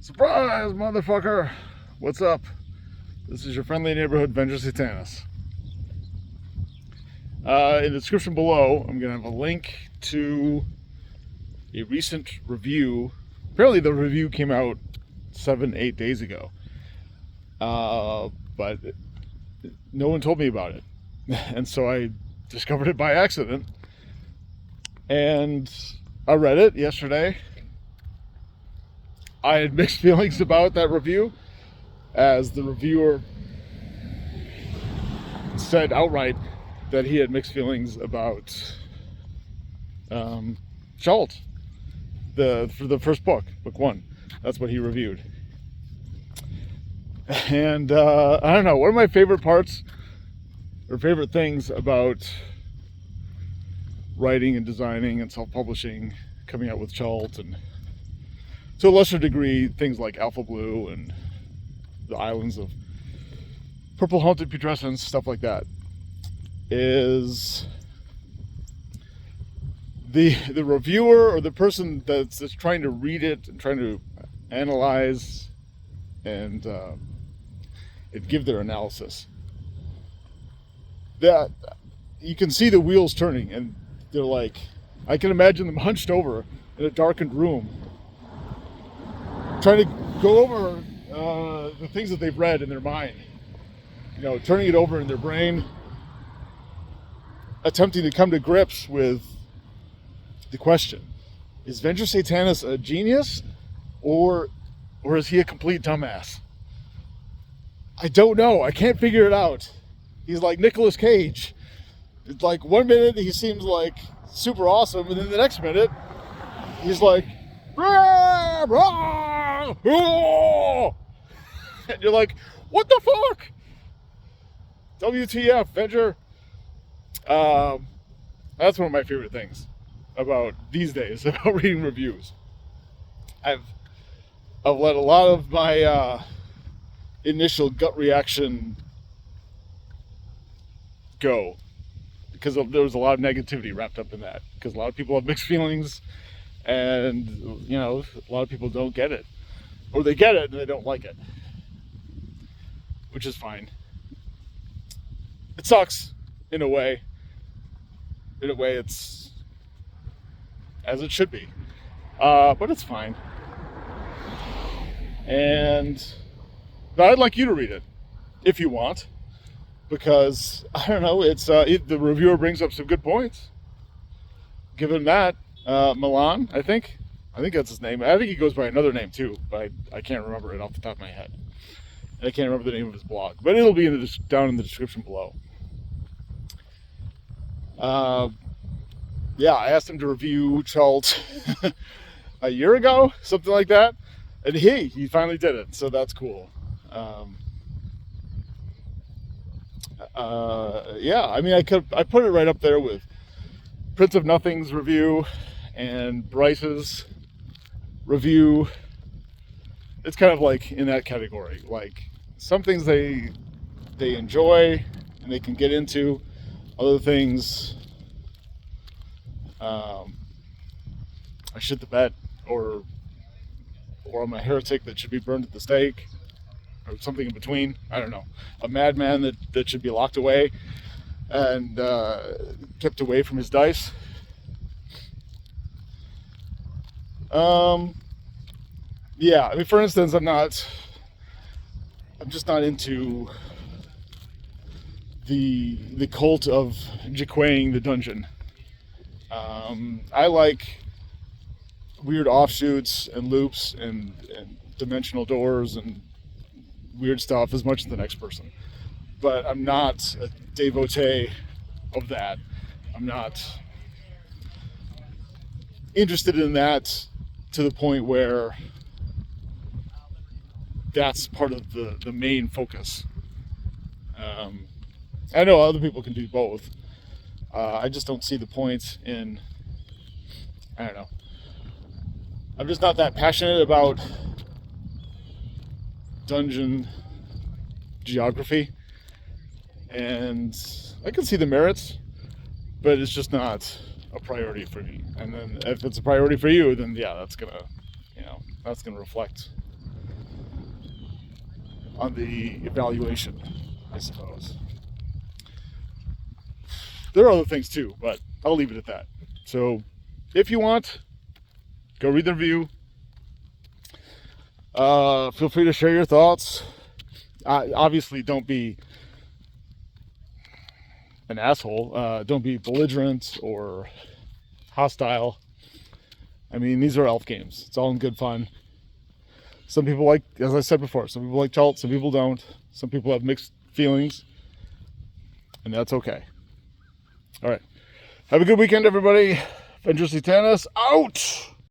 Surprise, motherfucker! What's up? This is your friendly neighborhood Venger Satanis. In the description below, I'm going to have a link to a recent review. Apparently the review came out 7-8 days ago. But no one told me about it. And so I discovered it by accident. And I read it yesterday. I had mixed feelings about that review, as the reviewer said outright that he had mixed feelings about Schultz, for the first book 1. That's what he reviewed. And I don't know, one of my favorite parts or favorite things about writing and designing and self-publishing, coming out with Schultz, and to a lesser degree things like Alpha Blue and the Islands of Purple Haunted Putrescence, stuff like that, is the reviewer or the person that's trying to read it and trying to analyze and give their analysis. That you can see the wheels turning, and they're like, I can imagine them hunched over in a darkened room, trying to go over the things that they've read in their mind, turning it over in their brain, attempting to come to grips with the question: is Venger Satanis a genius, or is he a complete dumbass? I don't know. I can't figure it out. He's like Nicolas Cage. It's like 1 minute he seems like super awesome, and then the next minute he's like, rah, rah, oh! And you're like, what the fuck? WTF, Venger? That's one of my favorite things about these days, about reading reviews. I've let a lot of my initial gut reaction go, because there was a lot of negativity wrapped up in that, because a lot of people have mixed feelings, and a lot of people don't get it, or they get it and they don't like it, which is fine. It sucks in a way. In a way, it's as it should be, but it's fine. But I'd like you to read it if you want, because I don't know, it's the reviewer brings up some good points. Given that, Milan, I think that's his name. I think he goes by another name too, but I can't remember it off the top of my head. And I can't remember the name of his blog, but it'll be down in the description below. Yeah, I asked him to review Schultz a year ago, something like that, and he finally did it, so that's cool. Yeah, I mean, I put it right up there with Prince of Nothing's review and Bryce's review. It's kind of like in that category. Like, some things they enjoy and they can get into. Other things, I shit the bed, or I'm a heretic that should be burned at the stake, or something in between. I don't know. A madman that should be locked away and kept away from his dice. Yeah, I mean, for instance, I'm just not into the cult of Jaquaying the dungeon. I like weird offshoots and loops and dimensional doors and weird stuff as much as the next person, but I'm not a devotee of that. I'm not interested in that to the point where that's part of the main focus. I know other people can do both. I just don't see the point in, I don't know. I'm just not that passionate about dungeon geography, and I can see the merits, but it's just not a priority for me. And then if it's a priority for you, then yeah, that's gonna reflect on the evaluation, I suppose. There are other things too, but I'll leave it at that. So if you want, go read the review. Feel free to share your thoughts. Obviously, don't be an asshole. Don't be belligerent or hostile. I mean, these are elf games. It's all in good fun. Some people like, as I said before, some people like Chult, some people don't. Some people have mixed feelings, and that's okay. All right. Have a good weekend, everybody. Venger Satanis out!